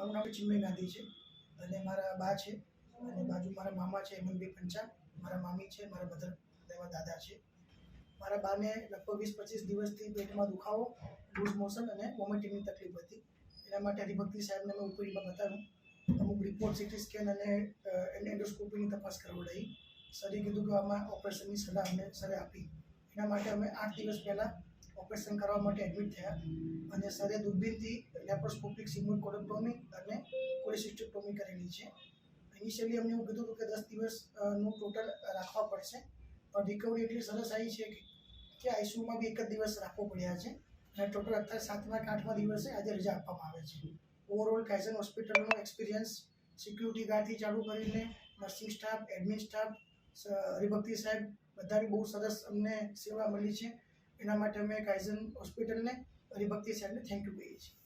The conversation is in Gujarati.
મારું નામ ચિન્મય ગાંધી છે અને મારા બા છે અને બાજુ મારા મામા છે હેમંતભાઈ પંચાલ, મારા મામી છે, મારા મધર એવા દાદા છે. મારા બાને લગભગ 20-25 દિવસથી પેટમાં દુખાવો, લૂઝ મોશન અને વોમિટિંગની તકલીફ હતી. એના માટે હરિભક્તિ સાહેબને મેં ઓપીડીમાં બતાવ્યું. અમુક રિપોર્ટ, સીટી સ્કેન અને એન્ડોસ્કોપીની તપાસ કરાવડાવી. સરે કીધું કે આમાં ઓપરેશનની સલાહ અમને સરે આપી. એના માટે અમે 8 દિવસ પહેલાં ઓપરેશન કરવા માટે એડમિટ થયા અને સરે દૂરબીનથી લેપ્રોસ્કોપિક સિગ્મોઇડેક્ટોમી અને કોલેસિસ્ટેક્ટોમી કરેલી છે. ઇનિશિયલી અમને એવું કીધું હતું કે 10 દિવસનું ટોટલ રાખવા પડશે, પણ રિકવરી એટલી સરસ આવી છે કે આઈસીયુમાં બી 1 જ દિવસ રાખવો પડ્યા છે અને ટોટલ અત્યારે 7મા કે 8મા દિવસે આજે રજા આપવામાં આવે છે. ઓવરઓલ કાયઝન હોસ્પિટલનો એક્સપિરિયન્સ સિક્યુરિટી ગાર્ડથી ચાલુ કરીને nursing staff, admin staff, Haribhakti સાહેબ બધાની બહુ સરસ અમને સેવા મળી છે. એના માટે અમે કાયઝન હોસ્પિટલને, હરિભક્તિ સાહેબને થેન્ક યુ કહીએ છીએ.